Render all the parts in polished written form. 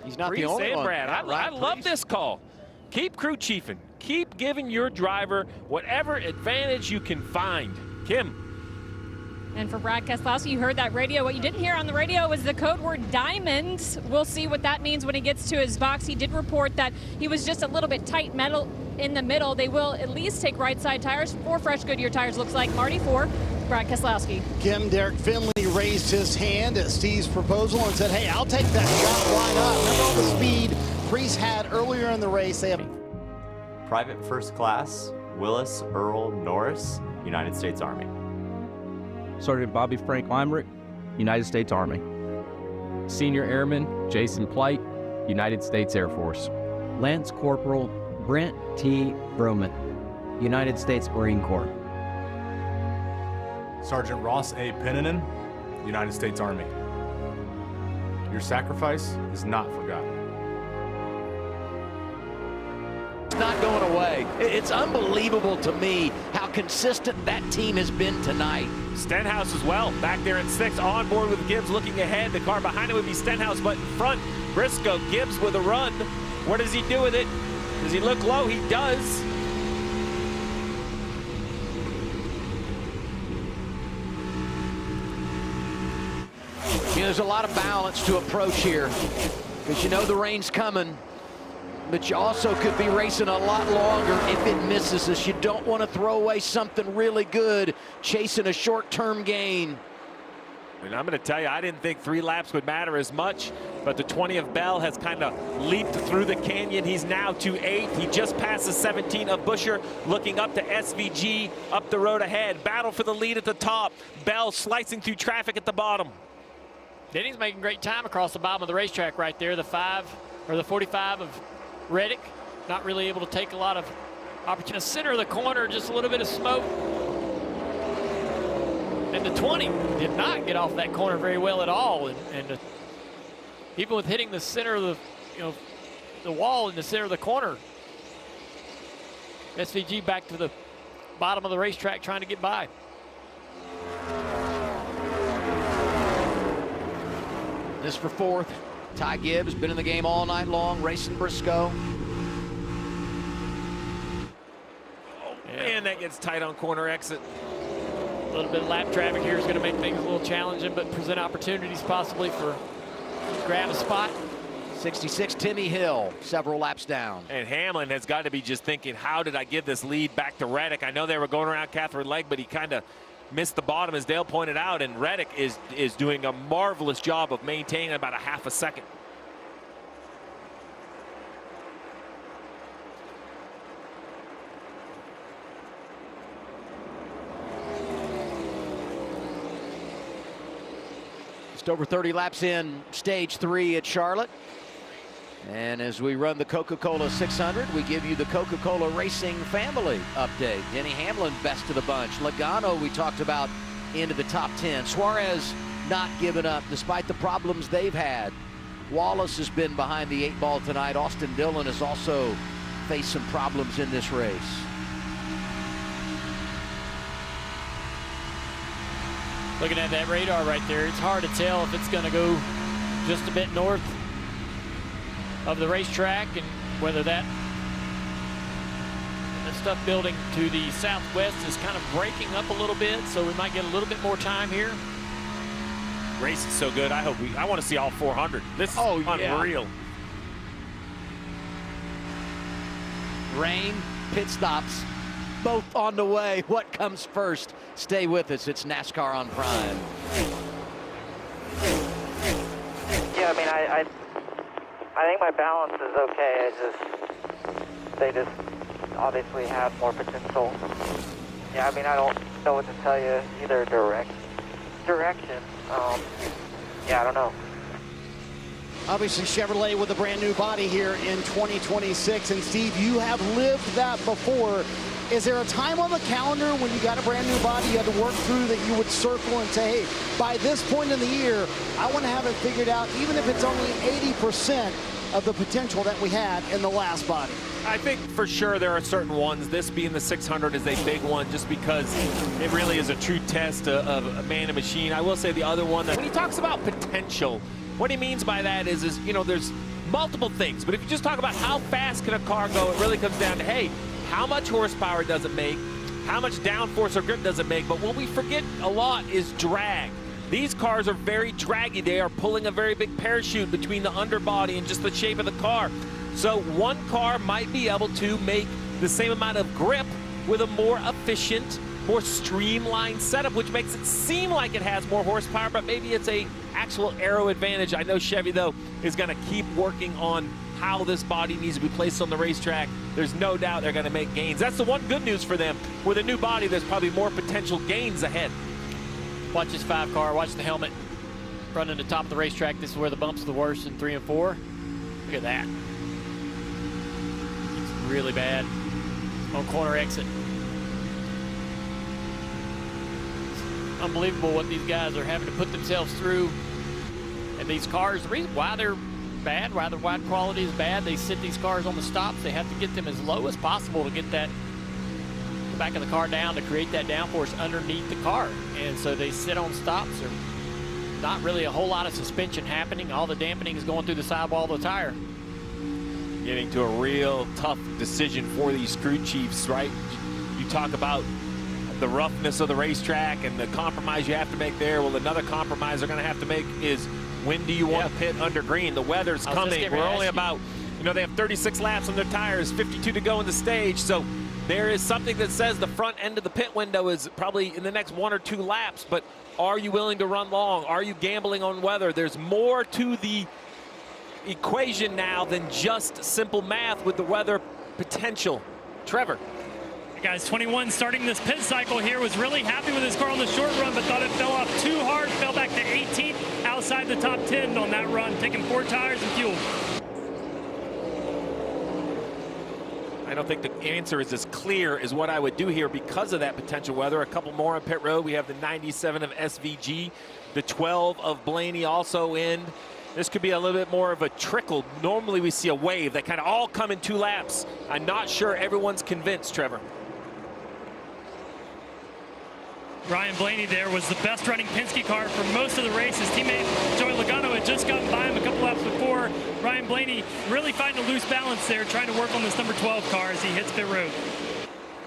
He's not the only one. Brad. I love this call. Keep crew chiefing. Keep giving your driver whatever advantage you can find. Kim. And for Brad Keselowski, you heard that radio. What you didn't hear on the radio was the code word diamond. We'll see what that means when he gets to his box. He did report that he was just a little bit tight metal in the middle. They will at least take right side tires. 4 fresh Goodyear tires, looks like. Marty 4, Brad Keselowski. Kim, Derek Finley raised his hand at Steve's proposal and said, hey, I'll take that shot, why not? Remember all the speed Priest had earlier in the race. They have Private First Class, Willis Earl Norris, United States Army. Sergeant Bobby Frank Limerick, United States Army. Senior Airman Jason Plight, United States Air Force. Lance Corporal Brent T. Broman, United States Marine Corps. Sergeant Ross A. Pennanen, United States Army. Your sacrifice is not forgotten. It's not going away. It's unbelievable to me how consistent that team has been tonight. Stenhouse as well, back there in 6th, on board with Gibbs, looking ahead. The car behind him would be Stenhouse, but in front, Briscoe. Gibbs with a run. What does he do with it? Does he look low? He does. You know, there's a lot of balance to approach here because you know the rain's coming, but you also could be racing a lot longer if it misses us. You don't want to throw away something really good chasing a short-term gain. And I'm going to tell you, I didn't think 3 laps would matter as much, but the 20 of Bell has kind of leaped through the canyon. He's now to 8th. He just passed the 17 of Buscher, looking up to SVG up the road ahead. Battle for the lead at the top. Bell slicing through traffic at the bottom. Denny's making great time across the bottom of the racetrack right there. The 45 of Reddick, not really able to take a lot of opportunity. Center of the corner, just a little bit of smoke. And the 20 did not get off that corner very well at all. And even with hitting the center of the, the wall in the center of the corner, SVG back to the bottom of the racetrack trying to get by. This for 4th. Ty Gibbs, been in the game all night long, racing Briscoe. Man, that gets tight on corner exit. A little bit of lap traffic here is going to make things a little challenging, but present opportunities possibly for grab a spot. 66, Timmy Hill, several laps down. And Hamlin has got to be just thinking, how did I give this lead back to Reddick? I know they were going around Catherine Legg, but he kind of missed the bottom, as Dale pointed out, and Reddick is doing a marvelous job of maintaining about a half a second. Just over 30 laps in stage 3 at Charlotte. And as we run the Coca-Cola 600, we give you the Coca-Cola Racing family update. Denny Hamlin, best of the bunch. Logano, we talked about, into the top 10. Suarez not giving up despite the problems they've had. Wallace has been behind the 8 ball tonight. Austin Dillon has also faced some problems in this race. Looking at that radar right there, it's hard to tell if it's going to go just a bit north of the racetrack, and whether that stuff building to the southwest is kind of breaking up a little bit, so we might get a little bit more time here. Race is so good. I want to see all 400. This is unreal. Rain, pit stops, both on the way. What comes first? Stay with us. It's NASCAR on Prime. Yeah, I mean, I think my balance is okay. They just obviously have more potential. Yeah, I mean, I don't know what to tell you either direction. Yeah, I don't know. obviously Chevrolet with a brand new body here in 2026. And Steve, you have lived that before. Is there a time on the calendar when you got a brand new body you had to work through that you would circle and say, hey, by this point in the year, I want to have it figured out, even if it's only 80% of the potential that we had in the last body? I think for sure there are certain ones. This being the 600 is a big one just because it really is a true test of a man and machine. I will say the other one, that when he talks about potential, What he means by that is you know, there's multiple things, but if you just talk about how fast can a car go, it really comes down to, hey, how much horsepower does it make? How much downforce or grip does it make? But what we forget a lot is drag. These cars are very draggy. They are pulling a very big parachute between the underbody and just the shape of the car. So one car might be able to make the same amount of grip with a more efficient, more streamlined setup, which makes it seem like it has more horsepower, but maybe it's a actual aero advantage. I know Chevy, though, is going to keep working on how this body needs to be placed on the racetrack. There's no doubt they're going to make gains. That's the one good news for them. With a new body, there's probably more potential gains ahead. Watch this 5 car, watch the helmet. Running the top of the racetrack, this is where the bumps are the worst in 3 and 4. Look at that. It's really bad on corner exit. It's unbelievable what these guys are having to put themselves through. And these cars, the reason why they're bad, why the wide quality is bad, they sit these cars on the stops. They have to get them as low as possible to get that the back of the car down to create that downforce underneath the car. And so they sit on stops. There's not really a whole lot of suspension happening. All the dampening is going through the sidewall of the tire. Getting to a real tough decision for these crew chiefs, right? You talk about the roughness of the racetrack and the compromise you have to make there. Well, another compromise they're going to have to make is, when do you want to pit under green? The weather's coming. We're only about, you know, they have 36 laps on their tires, 52 to go in the stage. So there is something that says the front end of the pit window is probably in the next 1 or 2 laps, but are you willing to run long? Are you gambling on weather? There's more to the equation now than just simple math with the weather potential. Trevor. Hey guys, 21 starting this pit cycle here, was really happy with his car on the short run, but thought it fell off too hard, fell back to 18th outside the top 10 on that run, taking 4 tires and fuel. I don't think the answer is as clear as what I would do here because of that potential weather. A couple more on pit road. We have the 97 of SVG, the 12 of Blaney also in. This could be a little bit more of a trickle. Normally we see a wave that kind of all come in 2 laps. I'm not sure everyone's convinced, Trevor. Ryan Blaney there was the best running Penske car for most of the race. His teammate Joey Logano had just gotten by him a couple laps before. Ryan Blaney really finding a loose balance there, trying to work on this number 12 car as he hits pit road.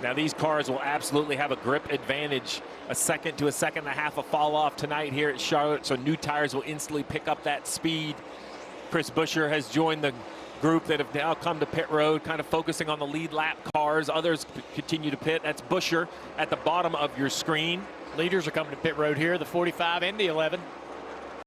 Now these cars will absolutely have a grip advantage, a second to a second and a half of fall off tonight here at Charlotte, so new tires will instantly pick up that speed. Chris Buescher has joined the group that have now come to pit road, kind of focusing on the lead lap cars. Others continue to pit. That's Buescher at the bottom of your screen. Leaders are coming to pit road here, the 45 and the 11.